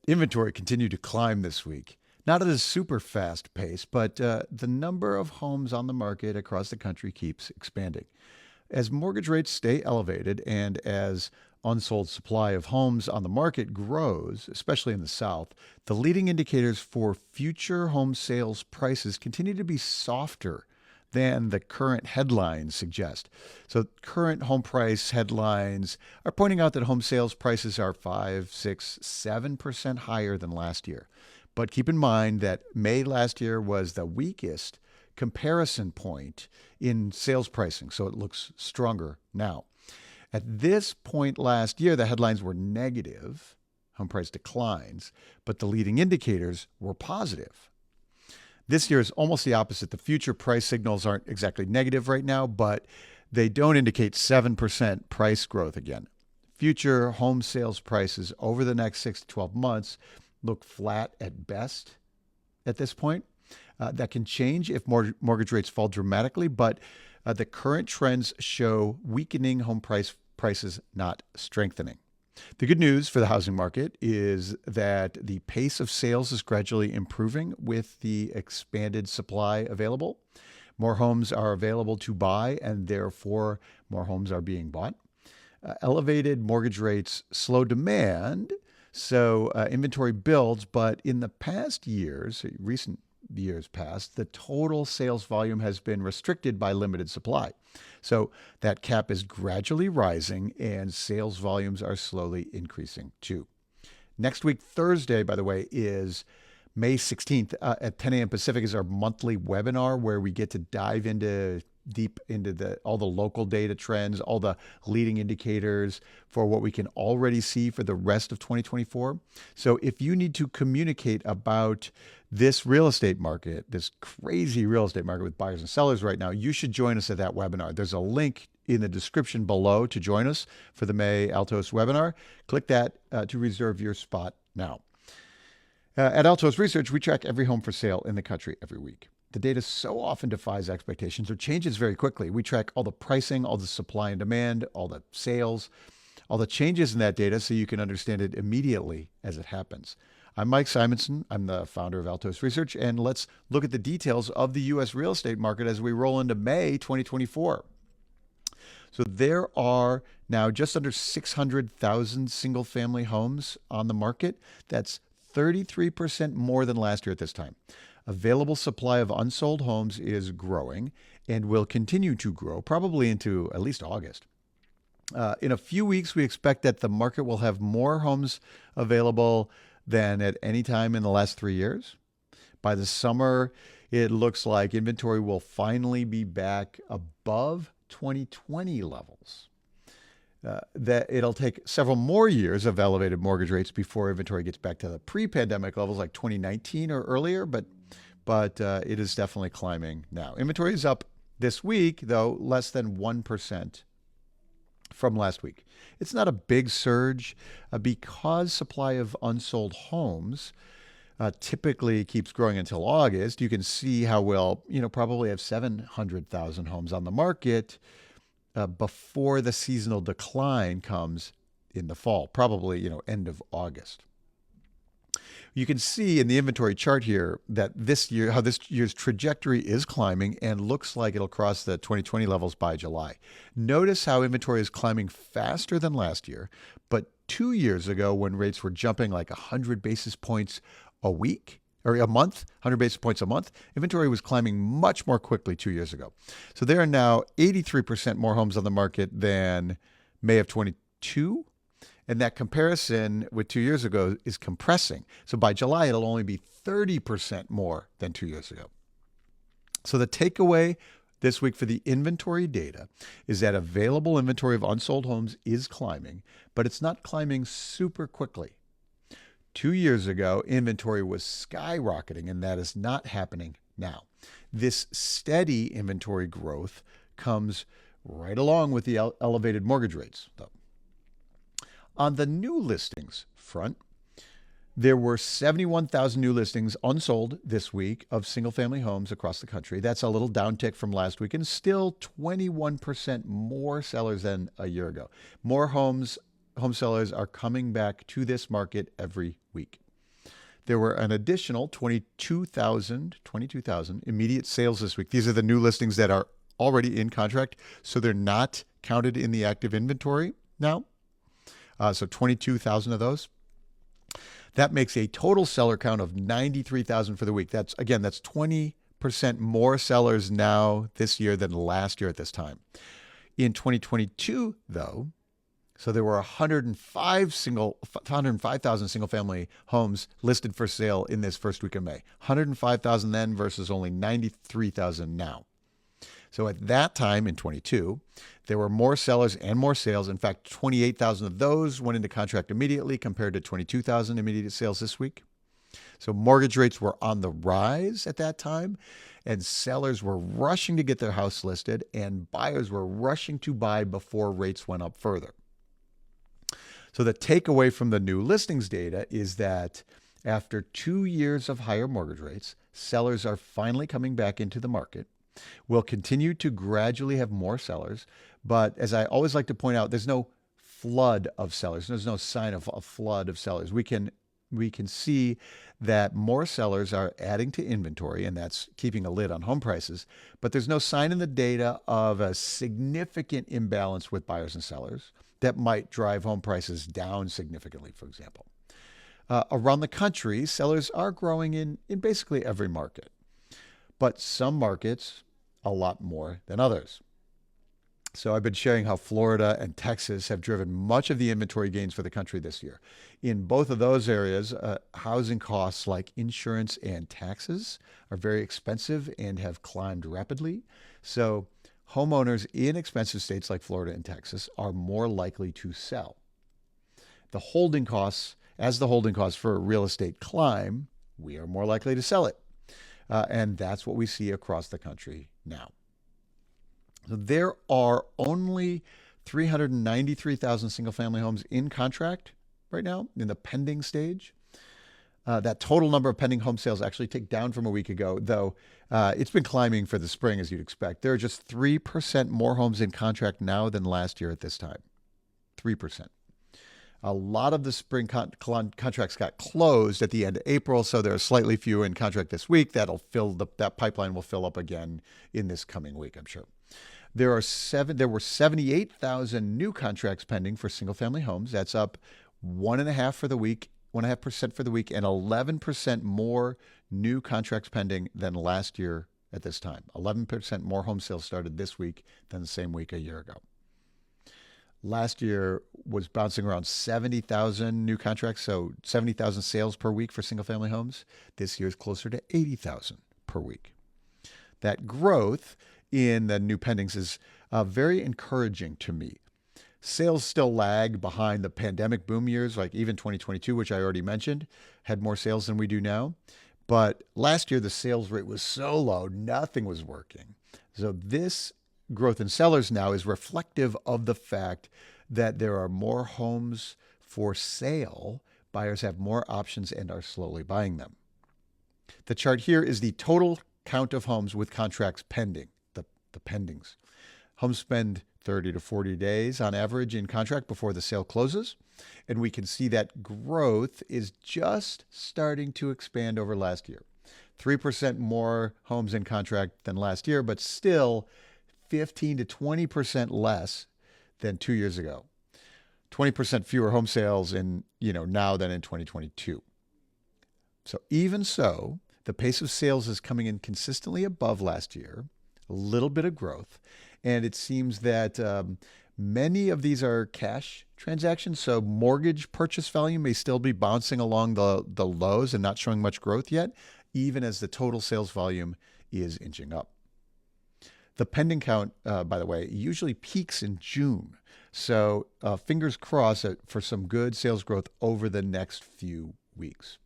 Inventory continued to climb this week. Not at a super fast pace, but the number of homes on the market across the country keeps expanding. As mortgage rates stay elevated and as unsold supply of homes on the market grows, especially in the South, the leading indicators for future home sales prices continue to be softer than the current headlines suggest. So, current home price headlines are pointing out that home sales prices are 5, 6, 7% higher than last year. But keep in mind that May last year was the weakest comparison point in sales pricing, so it looks stronger now. At this point last year, the headlines were negative, home price declines, but the leading indicators were positive. This year is almost the opposite. The future price signals aren't exactly negative right now, but they don't indicate 7% price growth again. Future home sales prices over the next 6 to 12 months look flat at best at this point. That can change if mortgage rates fall dramatically, but the current trends show weakening home prices, not strengthening. The good news for the housing market is that the pace of sales is gradually improving with the expanded supply available. More homes are available to buy, and therefore more homes are being bought. Elevated mortgage rates slow demand, so inventory builds, but in the past years, recent years past, the total sales volume has been restricted by limited supply. So that cap is gradually rising and sales volumes are slowly increasing too. Next week, Thursday, by the way, is May 16th at 10 a.m. Pacific is our monthly webinar where we get to dive deep into all the local data trends, all the leading indicators for what we can already see for the rest of 2024. So if you need to communicate about this real estate market, this crazy real estate market with buyers and sellers right now, you should join us at that webinar. There's a link in the description below to join us for the May Altos webinar. Click that to reserve your spot now. At Altos Research, we track every home for sale in the country every week. The data so often defies expectations or changes very quickly. We track all the pricing, all the supply and demand, all the sales, all the changes in that data so you can understand it immediately as it happens. I'm Mike Simonsen. I'm the founder of Altos Research, and let's look at the details of the U.S. real estate market as we roll into May 2024. So there are now just under 600,000 single-family homes on the market. That's 33% more than last year at this time. Available supply of unsold homes is growing and will continue to grow, probably into at least August. In a few weeks, we expect that the market will have more homes available than at any time in the last 3 years. By the summer, it looks like inventory will finally be back above 2020 levels. That it'll take several more years of elevated mortgage rates before inventory gets back to the pre-pandemic levels like 2019 or earlier, but it is definitely climbing now. Inventory is up this week, though, less than 1% from last week. It's not a big surge because supply of unsold homes typically keeps growing until August. You can see how we'll, probably have 700,000 homes on the market before the seasonal decline comes in the fall, probably, end of August. You can see in the inventory chart here that this year's trajectory is climbing and looks like it'll cross the 2020 levels by July. Notice how inventory is climbing faster than last year, but 2 years ago when rates were jumping like 100 basis points a week or a month, 100 basis points a month, inventory was climbing much more quickly 2 years ago. So there are now 83% more homes on the market than May of 22. And that comparison with 2 years ago is compressing. So by July, it'll only be 30% more than 2 years ago. So the takeaway this week for the inventory data is that available inventory of unsold homes is climbing, but it's not climbing super quickly. 2 years ago, inventory was skyrocketing, and that is not happening now. This steady inventory growth comes right along with the elevated mortgage rates, though. On the new listings front, there were 71,000 new listings unsold this week of single-family homes across the country. That's a little downtick from last week and still 21% more sellers than a year ago. More home sellers are coming back to this market every week. There were an additional 22,000 immediate sales this week. These are the new listings that are already in contract, so they're not counted in the active inventory now. So 22,000 of those. That makes a total seller count of 93,000 for the week. That's 20% more sellers now this year than last year at this time. In 2022, though, so there were 105,000 single-family homes listed for sale in this first week of May. 105,000 then versus only 93,000 now. So at that time in 22, there were more sellers and more sales. In fact, 28,000 of those went into contract immediately compared to 22,000 immediate sales this week. So mortgage rates were on the rise at that time, and sellers were rushing to get their house listed, and buyers were rushing to buy before rates went up further. So the takeaway from the new listings data is that after 2 years of higher mortgage rates, sellers are finally coming back into the market. We'll continue to gradually have more sellers, but as I always like to point out, there's no flood of sellers. There's no sign of a flood of sellers. We can see that more sellers are adding to inventory, and that's keeping a lid on home prices, but there's no sign in the data of a significant imbalance with buyers and sellers that might drive home prices down significantly, for example. Around the country, sellers are growing in basically every market, but some markets a lot more than others. So I've been sharing how Florida and Texas have driven much of the inventory gains for the country this year. In both of those areas, housing costs like insurance and taxes are very expensive and have climbed rapidly. So homeowners in expensive states like Florida and Texas are more likely to sell. As the holding costs for real estate climb, we are more likely to sell it. And that's what we see across the country now. So there are only 393,000 single-family homes in contract right now in the pending stage. That total number of pending home sales actually ticked down from a week ago, though it's been climbing for the spring, as you'd expect. There are just 3% more homes in contract now than last year at this time. 3%. A lot of the spring contracts got closed at the end of April, so there are slightly fewer in contract this week. That pipeline will fill up again in this coming week, I'm sure. There were 78,000 new contracts pending for single-family homes. That's up 1.5% for the week, and 11% more new contracts pending than last year at this time. 11% more home sales started this week than the same week a year ago. Last year was bouncing around 70,000 new contracts, so 70,000 sales per week for single-family homes. This year is closer to 80,000 per week. That growth in the new pendings is very encouraging to me. Sales still lag behind the pandemic boom years, like even 2022, which I already mentioned, had more sales than we do now. But last year, the sales rate was so low, nothing was working. So this growth in sellers now is reflective of the fact that there are more homes for sale. Buyers have more options and are slowly buying them. The chart here is the total count of homes with contracts pending, the pendings. Homes spend 30 to 40 days on average in contract before the sale closes. And we can see that growth is just starting to expand over last year. 3% more homes in contract than last year, but still 15 to 20% less than 2 years ago. 20% fewer home sales now than in 2022. So even so, the pace of sales is coming in consistently above last year, a little bit of growth. And it seems that many of these are cash transactions. So mortgage purchase volume may still be bouncing along the lows and not showing much growth yet, even as the total sales volume is inching up. The pending count, by the way, usually peaks in June. So fingers crossed for some good sales growth over the next few weeks.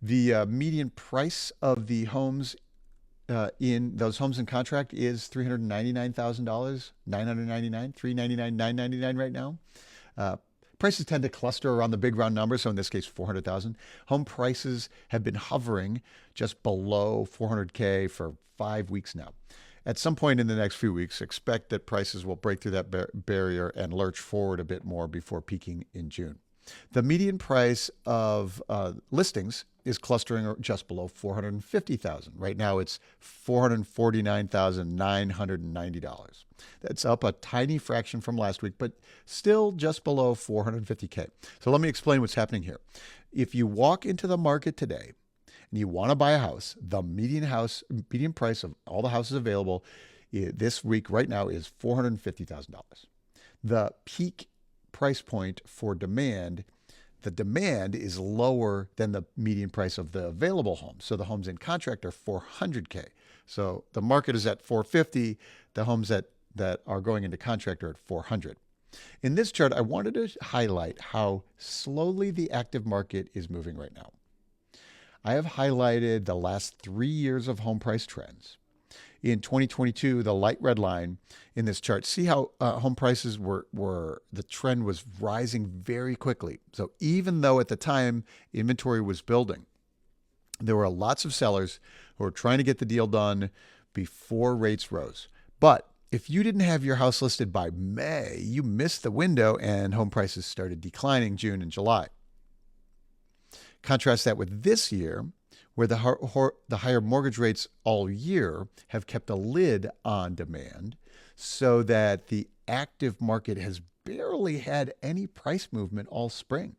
The median price of the homes in those homes in contract is $399,000, $399,999 right now. Prices tend to cluster around the big round number, so in this case, $400,000. Home prices have been hovering just below $400K for 5 weeks now. At some point in the next few weeks, expect that prices will break through that barrier and lurch forward a bit more before peaking in June. The median price of listings is clustering just below $450,000. Right now, it's $449,990. That's up a tiny fraction from last week, but still just below $450K. So let me explain what's happening here. If you walk into the market today and you want to buy a house, the median price of all the houses available this week right now is $450,000. The peak price point for demand, the demand is lower than the median price of the available homes. So the homes in contract are $400K. So the market is at $450. The homes that are going into contract are at $400. In this chart, I wanted to highlight how slowly the active market is moving right now. I have highlighted the last 3 years of home price trends. In 2022, the light red line in this chart, see how home prices the trend was rising very quickly. So even though at the time inventory was building, there were lots of sellers who were trying to get the deal done before rates rose. But if you didn't have your house listed by May, you missed the window and home prices started declining June and July. Contrast that with this year, where the higher mortgage rates all year have kept a lid on demand so that the active market has barely had any price movement all spring.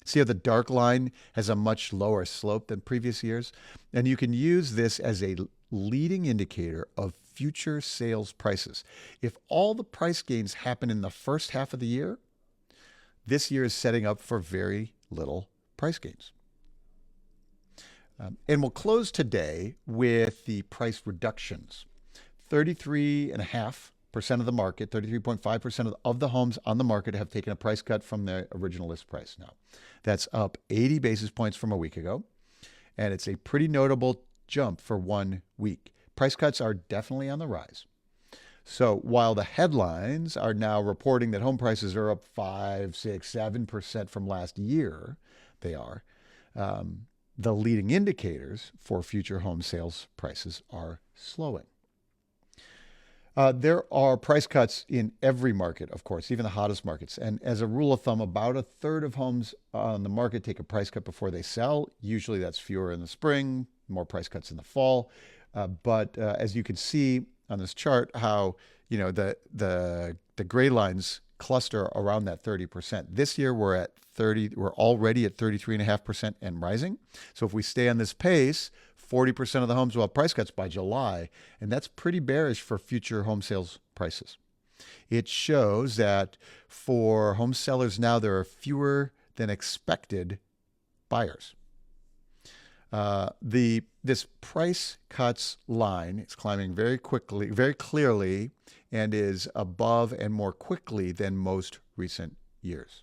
See how the dark line has a much lower slope than previous years? And you can use this as a leading indicator of future sales prices. If all the price gains happen in the first half of the year, this year is setting up for very little price gains. And we'll close today with the price reductions. 33.5% of the market, 33.5% of the homes on the market have taken a price cut from their original list price now. That's up 80 basis points from a week ago. And it's a pretty notable jump for 1 week. Price cuts are definitely on the rise. So while the headlines are now reporting that home prices are up 5, 6, 7% from last year, they are. The leading indicators for future home sales prices are slowing. There are price cuts in every market, of course, even the hottest markets. And as a rule of thumb, about a third of homes on the market take a price cut before they sell. Usually that's fewer in the spring, more price cuts in the fall. But as you can see on this chart, how the gray lines cluster around that 30%. This year we're already at 33.5% and rising. So if we stay on this pace, 40% of the homes will have price cuts by July, and that's pretty bearish for future home sales prices. It shows that for home sellers now, there are fewer than expected buyers. This price cuts line is climbing very quickly, very clearly, and is above and more quickly than most recent years.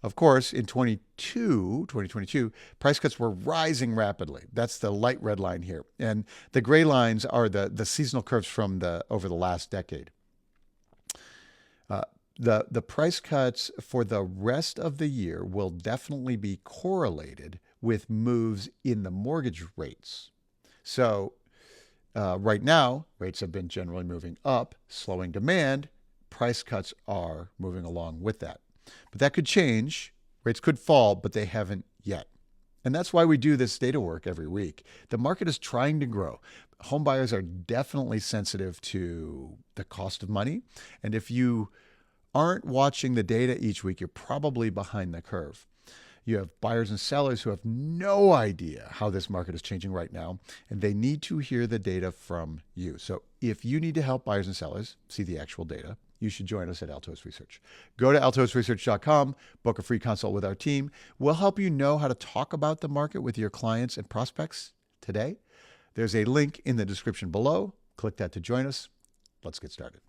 Of course, in 2022, price cuts were rising rapidly. That's the light red line here. And the gray lines are the seasonal curves from over the last decade. The price cuts for the rest of the year will definitely be correlated with moves in the mortgage rates. So right now, rates have been generally moving up, slowing demand. Price cuts are moving along with that. But that could change. Rates could fall, but they haven't yet. And that's why we do this data work every week. The market is trying to grow. Home buyers are definitely sensitive to the cost of money. And if you aren't watching the data each week, you're probably behind the curve. You have buyers and sellers who have no idea how this market is changing right now, and they need to hear the data from you. So if you need to help buyers and sellers see the actual data, you should join us at Altos Research. Go to altosresearch.com, book a free consult with our team. We'll help you know how to talk about the market with your clients and prospects today. There's a link in the description below. Click that to join us. Let's get started.